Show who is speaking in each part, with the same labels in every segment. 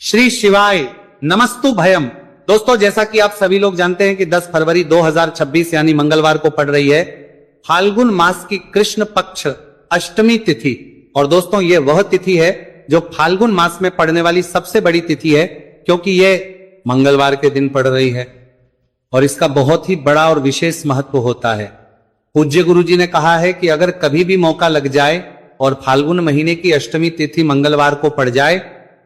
Speaker 1: श्री शिवाय नमस्तु भयम। दोस्तों, जैसा कि आप सभी लोग जानते हैं कि 10 फरवरी 2026 यानी मंगलवार को पड़ रही है फाल्गुन मास की कृष्ण पक्ष अष्टमी तिथि। और दोस्तों, ये वह तिथि है जो फाल्गुन मास में पड़ने वाली सबसे बड़ी तिथि है, क्योंकि ये मंगलवार के दिन पड़ रही है और इसका बहुत ही बड़ा और विशेष महत्व होता है। पूज्य गुरु जी ने कहा है कि अगर कभी भी मौका लग जाए और फाल्गुन महीने की अष्टमी तिथि मंगलवार को पड़ जाए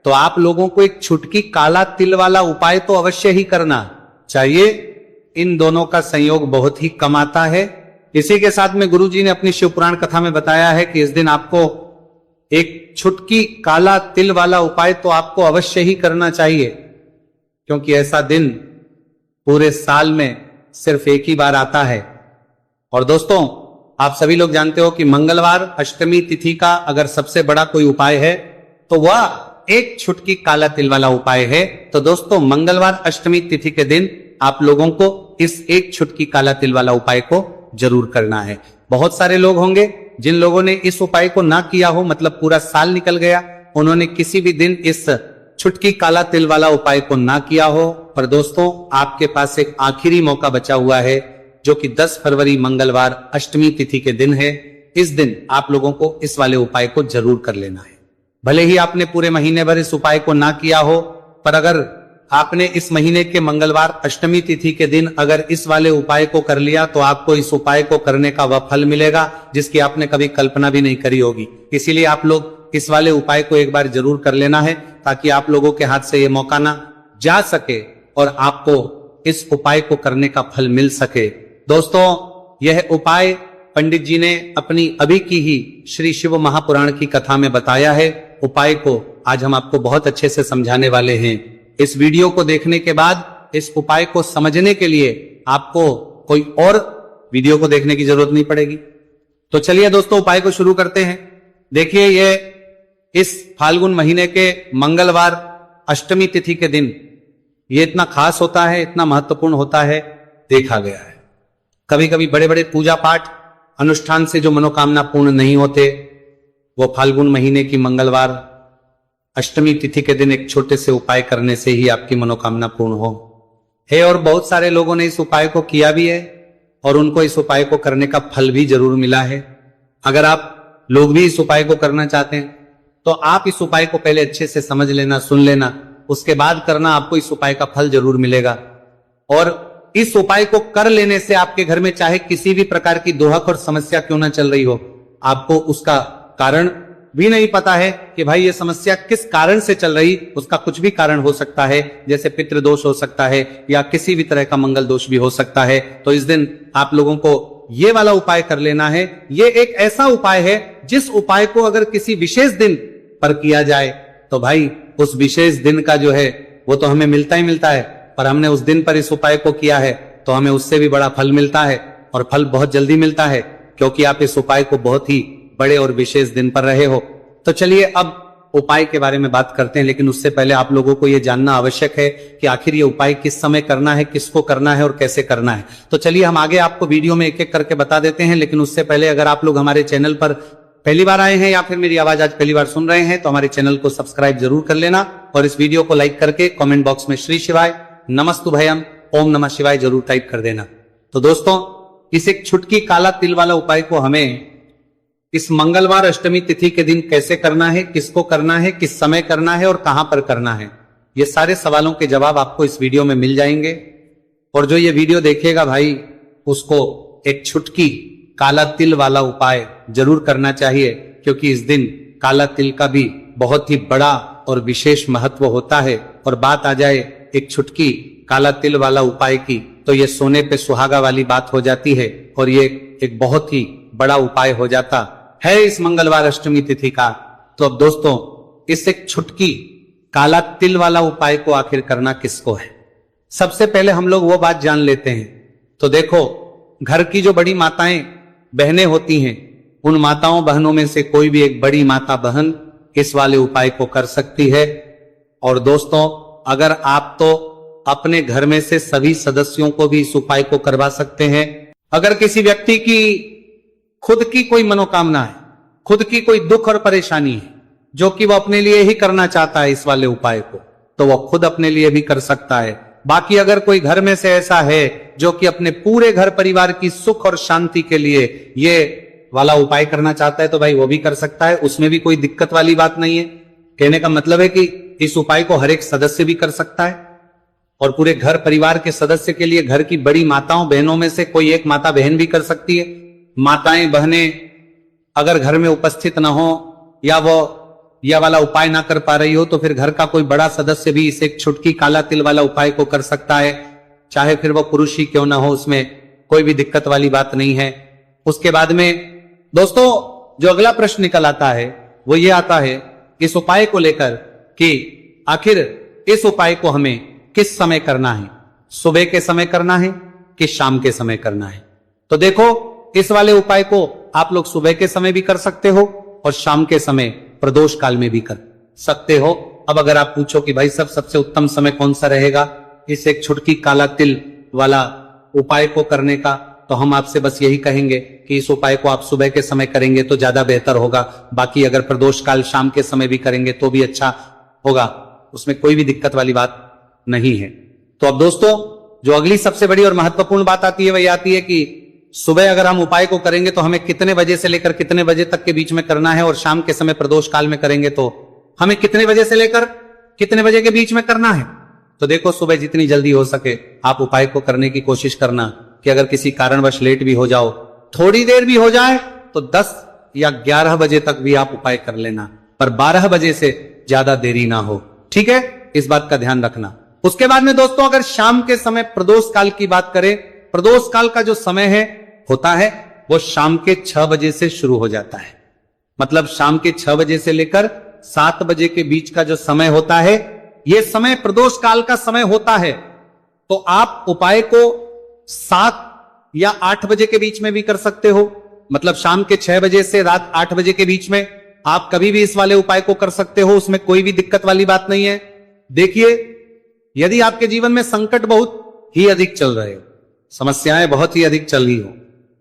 Speaker 1: तो आप लोगों को एक छुटकी काला तिल वाला उपाय तो अवश्य ही करना चाहिए। इन दोनों का संयोग बहुत ही कम आता है। इसी के साथ में गुरु जी ने अपनी शिव पुराण कथा में बताया है कि इस दिन आपको एक छुटकी काला तिल वाला उपाय तो आपको अवश्य ही करना चाहिए, क्योंकि ऐसा दिन पूरे साल में सिर्फ एक ही बार आता है। और दोस्तों, आप सभी लोग जानते हो कि मंगलवार अष्टमी तिथि का अगर सबसे बड़ा कोई उपाय है तो वह एक छुटकी काला तिल वाला उपाय है। तो दोस्तों, मंगलवार अष्टमी तिथि के दिन आप लोगों को इस एक छुटकी काला तिल वाला उपाय को जरूर करना है। बहुत सारे लोग होंगे जिन लोगों ने इस उपाय को ना किया हो, मतलब पूरा साल निकल गया, उन्होंने किसी भी दिन इस छुटकी काला तिल वाला उपाय को ना किया हो। पर दोस्तों, आपके पास एक आखिरी मौका बचा हुआ है, जो कि 10 फरवरी मंगलवार अष्टमी तिथि के दिन है। इस दिन आप लोगों को इस वाले उपाय को जरूर कर लेना है। भले ही आपने पूरे महीने भर इस उपाय को ना किया हो, पर अगर आपने इस महीने के मंगलवार अष्टमी तिथि के दिन अगर इस वाले उपाय को कर लिया तो आपको इस उपाय को करने का वह फल मिलेगा जिसकी आपने कभी कल्पना भी नहीं करी होगी। इसीलिए आप लोग इस वाले उपाय को एक बार जरूर कर लेना है, ताकि आप लोगों के हाथ से ये मौका ना जा सके और आपको इस उपाय को करने का फल मिल सके। दोस्तों, यह उपाय पंडित जी ने अपनी अभी की ही श्री शिव महापुराण की कथा में बताया है। उपाय को आज हम आपको बहुत अच्छे से समझाने वाले हैं। इस वीडियो को देखने के बाद इस उपाय को समझने के लिए आपको कोई और वीडियो को देखने की जरूरत नहीं पड़ेगी। तो चलिए दोस्तों, उपाय को शुरू करते हैं। देखिए, ये इस फाल्गुन महीने के मंगलवार अष्टमी तिथि के दिन ये इतना खास होता है, इतना महत्वपूर्ण होता है, देखा गया है। कभी कभी बड़े बड़े पूजा पाठ अनुष्ठान से जो मनोकामना पूर्ण नहीं होते, वो फाल्गुन महीने की मंगलवार अष्टमी तिथि के दिन एक छोटे से उपाय करने से ही आपकी मनोकामना पूर्ण हो है। और बहुत सारे लोगों ने इस उपाय को किया भी है और उनको इस उपाय को करने का फल भी जरूर मिला है। अगर आप लोग भी इस उपाय को करना चाहते हैं तो आप इस उपाय को पहले अच्छे से समझ लेना, सुन लेना, उसके बाद करना, आपको इस उपाय का फल जरूर मिलेगा। और इस उपाय को कर लेने से आपके घर में चाहे किसी भी प्रकार की दुहक और समस्या क्यों ना चल रही हो, आपको उसका कारण भी नहीं पता है कि भाई ये समस्या किस कारण से चल रही, उसका कुछ भी कारण हो सकता है, जैसे पितृदोष हो सकता है या किसी भी तरह का मंगल दोष भी हो सकता है। तो इस दिन आप लोगों को ये वाला उपाय कर लेना है। ये एक ऐसा उपाय है जिस उपाय को अगर किसी विशेष दिन पर किया जाए तो भाई उस विशेष दिन का जो है वो तो हमें मिलता ही मिलता है, पर हमने उस दिन पर इस उपाय को किया है तो हमें उससे भी बड़ा फल मिलता है, और फल बहुत जल्दी मिलता है, क्योंकि आप इस उपाय को बहुत ही बड़े और विशेष दिन पर रहे हो। तो चलिए अब उपाय के बारे में बात करते हैं, लेकिन उससे पहले आप लोगों को यह जानना आवश्यक है कि आखिर ये उपाय किस समय करना है, किसको करना है और कैसे करना है। तो चलिए हम आगे आपको वीडियो में एक एक करके बता देते हैं, लेकिन उससे पहले अगर आप लोग हमारे चैनल पर पहली बार आए हैं या फिर मेरी आवाज आज पहली बार सुन रहे हैं तो हमारे चैनल को सब्सक्राइब जरूर कर लेना और इस वीडियो को लाइक करके कमेंट बॉक्स में श्री शिवाय नमस्तु भयम ओम नमः शिवाय जरूर टाइप कर देना। तो दोस्तों, इस एक छुटकी काला तिल वाला उपाय को हमें इस मंगलवार अष्टमी तिथि के दिन कैसे करना है, किसको करना है, किस समय करना है और कहां पर करना है, ये सारे सवालों के जवाब आपको इस वीडियो में मिल जाएंगे। और जो ये वीडियो देखेगा भाई, उसको एक छुटकी काला तिल वाला उपाय जरूर करना चाहिए, क्योंकि इस दिन काला तिल का भी बहुत ही बड़ा और विशेष महत्व होता है। और बात आ जाए एक छुटकी काला तिल वाला उपाय की, तो ये सोने पे सुहागा वाली बात हो जाती है और ये एक बहुत ही बड़ा उपाय हो जाता है इस मंगलवार अष्टमी तिथि का। तो अब दोस्तों, इस एक छुटकी काला तिल वाला उपाय को आखिर करना किसको है, सबसे पहले हम लोग वो बात जान लेते हैं। तो देखो, घर की जो बड़ी माताएं बहनें होती हैं, उन माताओं बहनों में से कोई भी एक बड़ी माता बहन इस वाले उपाय को कर सकती है। और दोस्तों, अगर आप तो अपने घर में से सभी सदस्यों को भी इस उपाय को करवा सकते हैं। अगर किसी व्यक्ति की खुद की कोई मनोकामना है, खुद की कोई दुख और परेशानी है जो कि वो अपने लिए ही करना चाहता है इस वाले उपाय को, तो वह खुद अपने लिए भी कर सकता है। बाकी अगर कोई घर में से ऐसा है जो कि अपने पूरे घर परिवार की सुख और शांति के लिए ये वाला उपाय करना चाहता है तो भाई वो भी कर सकता है, उसमें भी कोई दिक्कत वाली बात नहीं है। कहने का मतलब है कि इस उपाय को हर एक सदस्य भी कर सकता है और पूरे घर परिवार के सदस्य के लिए घर की बड़ी माताओं बहनों में से कोई एक माता बहन भी कर सकती है। माताएं बहनें अगर घर में उपस्थित न हो या वो यह वाला उपाय ना कर पा रही हो तो फिर घर का कोई बड़ा सदस्य भी इस एक छुटकी काला तिल वाला उपाय को कर सकता है, चाहे फिर वो पुरुष ही क्यों ना हो, उसमें कोई भी दिक्कत वाली बात नहीं है। उसके बाद में दोस्तों जो अगला प्रश्न निकल आता है वो ये आता है इस उपाय को लेकर कि आखिर इस उपाय को हमें किस समय करना है, सुबह के समय करना है कि शाम के समय करना है। तो देखो इस वाले उपाय को आप लोग सुबह के समय भी कर सकते हो और शाम के समय प्रदोष काल में भी कर सकते हो। अब अगर आप पूछो कि भाई सबसे उत्तम समय कौन सा रहेगा इस एक छुटकी काला तिल वाला उपाय को करने का, तो हम आपसे बस यही कहेंगे कि इस उपाय को आप सुबह के समय करेंगे तो ज्यादा बेहतर होगा। बाकी अगर प्रदोष काल शाम के समय भी करेंगे तो भी अच्छा होगा, उसमें कोई भी दिक्कत वाली बात नहीं है। तो अब दोस्तों जो अगली सबसे बड़ी और महत्वपूर्ण बात आती है वही आती है कि सुबह अगर हम उपाय को करेंगे तो हमें कितने बजे से लेकर कितने बजे तक के बीच में करना है और शाम के समय प्रदोष काल में करेंगे तो हमें कितने बजे से लेकर कितने बजे के बीच में करना है। तो देखो सुबह जितनी जल्दी हो सके आप उपाय को करने की कोशिश करना कि अगर किसी कारणवश लेट भी हो जाओ, थोड़ी देर भी हो जाए तो 10 या 11 बजे तक भी आप उपाय कर लेना, पर 12 बजे से ज्यादा देरी ना हो, ठीक है, इस बात का ध्यान रखना। उसके बाद में दोस्तों अगर शाम के समय प्रदोष काल की बात करें, प्रदोष काल का जो समय होता है वो शाम के 6 बजे से शुरू हो जाता है। मतलब शाम के 6 बजे से लेकर 7 बजे के बीच का जो समय होता है यह समय प्रदोष काल का समय होता है। तो आप उपाय को 7 या 8 बजे के बीच में भी कर सकते हो। मतलब शाम के 6 बजे से रात 8 बजे के बीच में आप कभी भी इस वाले उपाय को कर सकते हो, उसमें कोई भी दिक्कत वाली बात नहीं है। देखिए यदि आपके जीवन में संकट बहुत ही अधिक चल रहे हो, समस्याएं बहुत ही अधिक चल रही हो,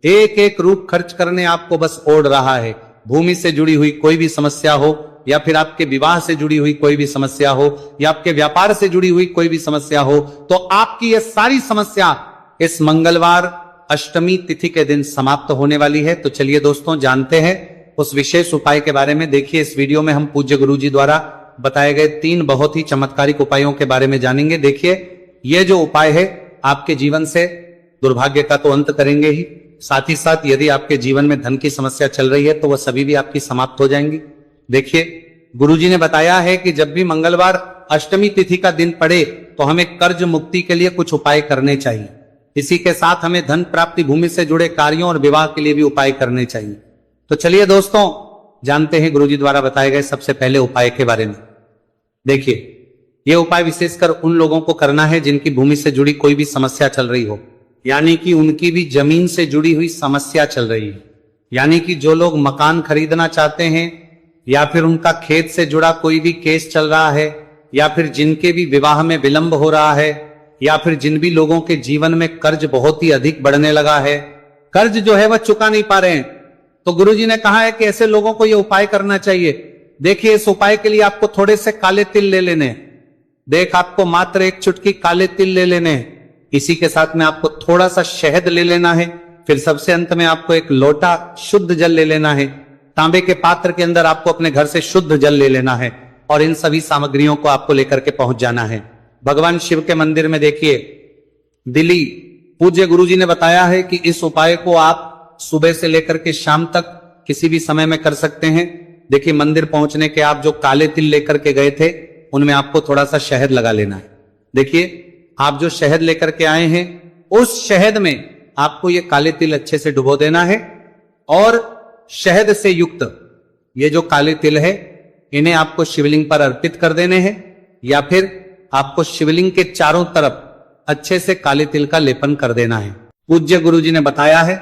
Speaker 1: एक एक रूप खर्च करने आपको बस ओढ़ रहा है, भूमि से जुड़ी हुई कोई भी समस्या हो या फिर आपके विवाह से जुड़ी हुई कोई भी समस्या हो या आपके व्यापार से जुड़ी हुई कोई भी समस्या हो, तो आपकी यह सारी समस्या इस मंगलवार अष्टमी तिथि के दिन समाप्त होने वाली है। तो चलिए दोस्तों जानते हैं उस विशेष उपाय के बारे में। देखिए इस वीडियो में हम पूज्य गुरु जी द्वारा बताए गए 3 बहुत ही चमत्कारिक उपायों के बारे में जानेंगे। देखिए ये जो उपाय है आपके जीवन से दुर्भाग्य का तो अंत करेंगे ही, साथ ही साथ यदि आपके जीवन में धन की समस्या चल रही है तो वह सभी भी आपकी समाप्त हो जाएंगी। देखिए गुरुजी ने बताया है कि जब भी मंगलवार अष्टमी तिथि का दिन पड़े तो हमें कर्ज मुक्ति के लिए कुछ उपाय करने चाहिए। इसी के साथ हमें धन प्राप्ति, भूमि से जुड़े कार्यों और विवाह के लिए भी उपाय करने चाहिए। तो चलिए दोस्तों जानते हैं गुरुजी द्वारा बताए गए सबसे पहले उपाय के बारे में। देखिए यह उपाय विशेषकर उन लोगों को करना है जिनकी भूमि से जुड़ी कोई भी समस्या चल रही हो, यानी कि उनकी भी जमीन से जुड़ी हुई समस्या चल रही है, यानी कि जो लोग मकान खरीदना चाहते हैं या फिर उनका खेत से जुड़ा कोई भी केस चल रहा है या फिर जिनके भी विवाह में विलंब हो रहा है या फिर जिन भी लोगों के जीवन में कर्ज बहुत ही अधिक बढ़ने लगा है, कर्ज जो है वह चुका नहीं पा रहे हैं, तो गुरुजी ने कहा है कि ऐसे लोगों को यह उपाय करना चाहिए। देखिए इस उपाय के लिए आपको थोड़े से काले तिल ले लेने हैं। देख आपको मात्र एक चुटकी काले तिल ले लेने हैं। इसी के साथ में आपको थोड़ा सा शहद ले लेना है। फिर सबसे अंत में आपको एक लोटा शुद्ध जल ले लेना है। तांबे के पात्र के अंदर आपको अपने घर से शुद्ध जल ले लेना है और इन सभी सामग्रियों को आपको लेकर के पहुंच जाना है भगवान शिव के मंदिर में। देखिए दिल्ली पूज्य गुरुजी ने बताया है कि इस उपाय को आप सुबह से लेकर के शाम तक किसी भी समय में कर सकते हैं। देखिए मंदिर पहुंचने के आप जो काले तिल लेकर के गए थे उनमें आपको थोड़ा सा शहद लगा लेना है। देखिए आप जो शहद लेकर के आए हैं उस शहद में आपको ये काले तिल अच्छे से डुबो देना है और शहद से युक्त ये जो काले तिल है इन्हें आपको शिवलिंग पर अर्पित कर देने हैं या फिर आपको शिवलिंग के चारों तरफ अच्छे से काले तिल का लेपन कर देना है। पूज्य गुरुजी ने बताया है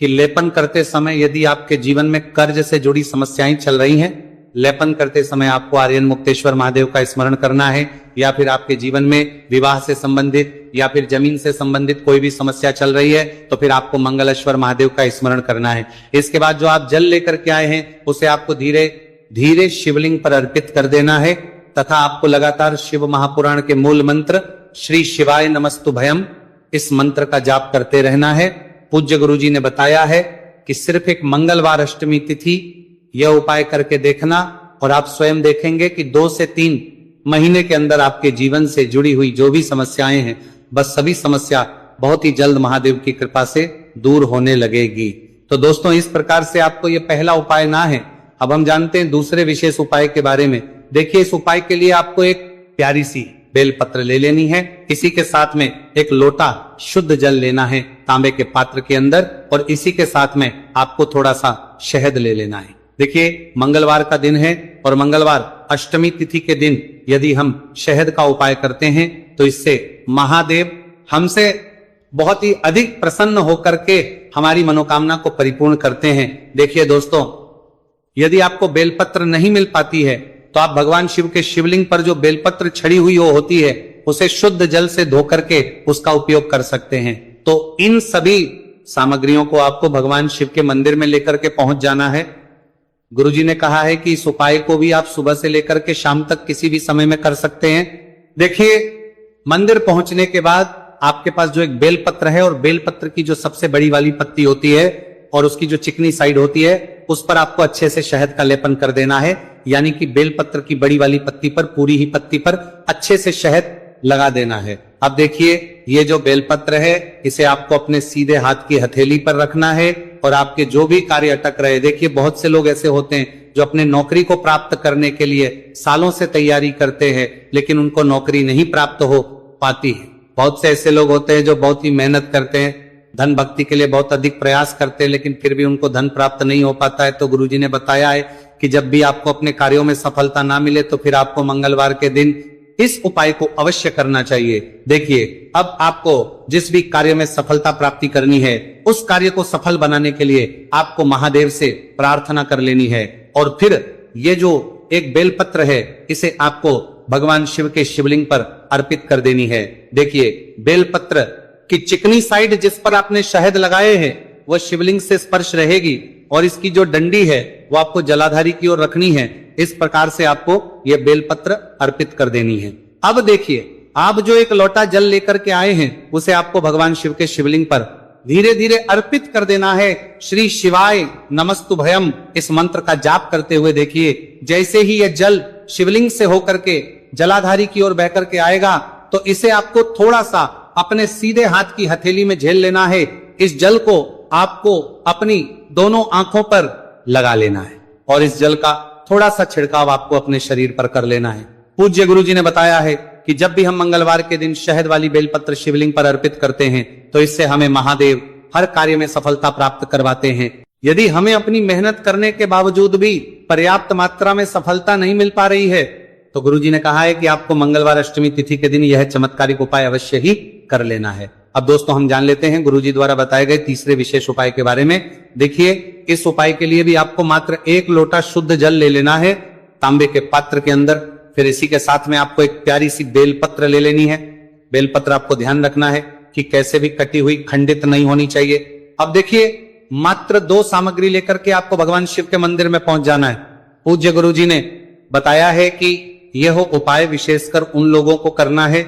Speaker 1: कि लेपन करते समय यदि आपके जीवन में कर्ज से जुड़ी समस्याएं चल रही हैं, लेपन करते समय आपको आर्यन मुक्तेश्वर महादेव का स्मरण करना है या फिर आपके जीवन में विवाह से संबंधित या फिर जमीन से संबंधित कोई भी समस्या चल रही है तो फिर आपको मंगलेश्वर महादेव का स्मरण करना है। इसके बाद जो आप जल लेकर के आए हैं उसे आपको धीरे धीरे शिवलिंग पर अर्पित कर देना है तथा आपको लगातार शिव महापुराण के मूल मंत्र श्री शिवाय नमस्तु भयम इस मंत्र का जाप करते रहना है। पूज्य गुरुजी ने बताया है कि सिर्फ एक मंगलवार अष्टमी तिथि यह उपाय करके देखना और आप स्वयं देखेंगे कि 2 से 3 महीने के अंदर आपके जीवन से जुड़ी हुई जो भी समस्याएं हैं बस सभी समस्या बहुत ही जल्द महादेव की कृपा से दूर होने लगेगी। तो दोस्तों इस प्रकार से आपको ये पहला उपाय ना है। अब हम जानते हैं दूसरे विशेष उपाय के बारे में। देखिए इस उपाय के लिए आपको एक प्यारी सी बेलपत्र ले लेनी है। इसी के साथ में एक लोटा शुद्ध जल लेना है तांबे के पात्र के अंदर और इसी के साथ में आपको थोड़ा सा शहद ले लेना है। देखिए मंगलवार का दिन है और मंगलवार अष्टमी तिथि के दिन यदि हम शहद का उपाय करते हैं तो इससे महादेव हमसे बहुत ही अधिक प्रसन्न होकर के हमारी मनोकामना को परिपूर्ण करते हैं। देखिए दोस्तों यदि आपको बेलपत्र नहीं मिल पाती है तो आप भगवान शिव के शिवलिंग पर जो बेलपत्र छड़ी हुई वो होती है उसे शुद्ध जल से धो करके उसका उपयोग कर सकते हैं। तो इन सभी सामग्रियों को आपको भगवान शिव के मंदिर में लेकर के पहुंच जाना है। गुरुजी ने कहा है कि इस उपाय को भी आप सुबह से लेकर के शाम तक किसी भी समय में कर सकते हैं। देखिए मंदिर पहुंचने के बाद आपके पास जो एक बेलपत्र है और बेलपत्र की जो सबसे बड़ी वाली पत्ती होती है और उसकी जो चिकनी साइड होती है उस पर आपको अच्छे से शहद का लेपन कर देना है। यानी कि बेलपत्र की बड़ी वाली पत्ती पर पूरी ही पत्ती पर अच्छे से शहद लगा देना है। अब देखिए ये जो बेलपत्र है इसे आपको अपने सीधे हाथ की हथेली पर रखना है और आपके जो भी कार्य अटक रहे, देखिए बहुत से लोग ऐसे होते हैं जो अपने नौकरी को प्राप्त करने के लिए सालों से तैयारी करते हैं लेकिन उनको नौकरी नहीं प्राप्त हो पाती है। बहुत से ऐसे लोग होते हैं जो बहुत ही मेहनत करते हैं, धन भक्ति के लिए बहुत अधिक प्रयास करते हैं लेकिन फिर भी उनको धन प्राप्त नहीं हो पाता है। तो गुरुजी ने बताया है कि जब भी आपको अपने कार्यों में सफलता ना मिले तो फिर आपको मंगलवार के दिन इस उपाय को अवश्य करना चाहिए। देखिए अब आपको जिस भी कार्य में सफलता प्राप्ति करनी है उस कार्य को सफल बनाने के लिए आपको महादेव से प्रार्थना कर लेनी है और फिर ये जो एक बेलपत्र है इसे आपको भगवान शिव के शिवलिंग पर अर्पित कर देनी है। देखिए बेलपत्र की चिकनी साइड जिस पर आपने शहद लगाए हैं वह शिवलिंग से स्पर्श रहेगी और इसकी जो डंडी है वो आपको जलाधारी की ओर रखनी है। इस प्रकार से आपको यह बेलपत्र अर्पित कर देनी है। अब देखिए आप जो एक लोटा जल लेकर के आए हैं उसे आपको भगवान शिव के शिवलिंग पर धीरे धीरे अर्पित कर देना है। श्री शिवाय नमस्तु भयम इस मंत्र का जाप करते हुए देखिए जैसे ही यह जल शिवलिंग से होकर के जलाधारी की ओर बह करके आएगा तो इसे आपको थोड़ा सा अपने सीधे हाथ की हथेली में झेल लेना है। इस जल को आपको अपनी दोनों आंखों पर लगा लेना है और इस जल का थोड़ा सा छिड़काव आपको अपने शरीर पर कर लेना है। पूज्य गुरुजी ने बताया है कि जब भी हम मंगलवार के दिन शहद वाली बेलपत्र शिवलिंग पर अर्पित करते हैं तो इससे हमें महादेव हर कार्य में सफलता प्राप्त करवाते हैं। यदि हमें अपनी मेहनत करने के बावजूद भी पर्याप्त मात्रा में सफलता नहीं मिल पा रही है तो गुरुजी ने कहा है कि आपको मंगलवार अष्टमी तिथि के दिन यह चमत्कारिक उपाय अवश्य ही कर लेना है। अब दोस्तों हम जान लेते हैं गुरुजी द्वारा बताए गए तीसरे विशेष उपाय के बारे में। देखिए इस उपाय के लिए भी आपको मात्र 1 लोटा शुद्ध जल ले लेना है तांबे के पात्र के अंदर। फिर इसी के साथ में आपको एक प्यारी सी बेलपत्र ले लेनी है। बेलपत्र आपको ध्यान रखना है कि कैसे भी कटी हुई खंडित नहीं होनी चाहिए। अब देखिए मात्र 2 सामग्री लेकर के आपको भगवान शिव के मंदिर में पहुंच जाना है। पूज्य गुरुजी ने बताया है कि यह उपाय विशेषकर उन लोगों को करना है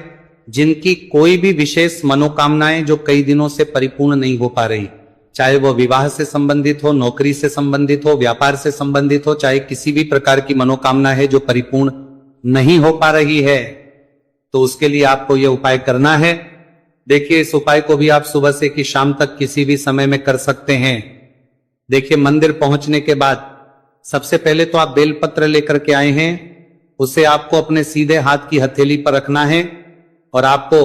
Speaker 1: जिनकी कोई भी विशेष मनोकामनाएं जो कई दिनों से परिपूर्ण नहीं हो पा रही, चाहे वो विवाह से संबंधित हो, नौकरी से संबंधित हो, व्यापार से संबंधित हो, चाहे किसी भी प्रकार की मनोकामना है जो परिपूर्ण नहीं हो पा रही है तो उसके लिए आपको यह उपाय करना है। देखिए इस उपाय को भी आप सुबह से कि शाम तक किसी भी समय में कर सकते हैं। देखिए मंदिर पहुंचने के बाद सबसे पहले तो आप बेलपत्र लेकर के आए हैं, उसे आपको अपने सीधे हाथ की हथेली पर रखना है और आपको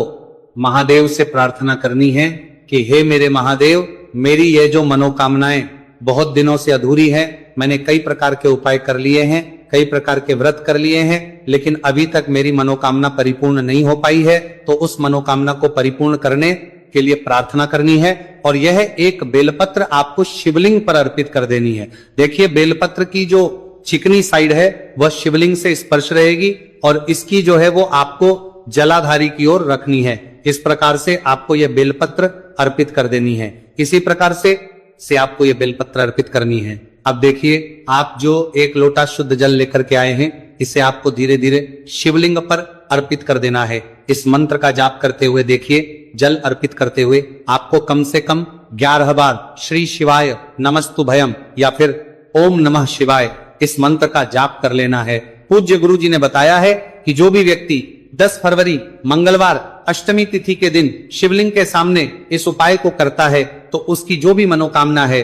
Speaker 1: महादेव से प्रार्थना करनी है कि हे मेरे महादेव, मेरी ये जो मनोकामनाएं बहुत दिनों से अधूरी है, मैंने कई प्रकार के उपाय कर लिए हैं, कई प्रकार के व्रत कर लिए हैं, लेकिन अभी तक मेरी मनोकामना परिपूर्ण नहीं हो पाई है, तो उस मनोकामना को परिपूर्ण करने के लिए प्रार्थना करनी है और यह एक बेलपत्र आपको शिवलिंग पर अर्पित कर देनी है। देखिए बेलपत्र की जो चिकनी साइड है वह शिवलिंग से स्पर्श रहेगी और इसकी जो है वो आपको जलाधारी की ओर रखनी है। इस प्रकार से आपको यह बेलपत्र अर्पित कर देनी है। इसी प्रकार से आपको यह बेलपत्र अर्पित करनी है। अब देखिए, आप जो एक लोटा शुद्ध जल लेकर के आए हैं, इसे आपको धीरे धीरे शिवलिंग पर अर्पित कर देना है। इस मंत्र का जाप करते हुए देखिए, जल अर्पित करते हुए आपको कम से कम 11 बार श्री शिवाय नमस्तु भयम या फिर ओम नमः शिवाय इस मंत्र का जाप कर लेना है। पूज्य गुरु जी ने बताया है कि जो भी व्यक्ति 10 फरवरी मंगलवार अष्टमी तिथि के दिन शिवलिंग के सामने इस उपाय को करता है तो उसकी जो भी मनोकामना है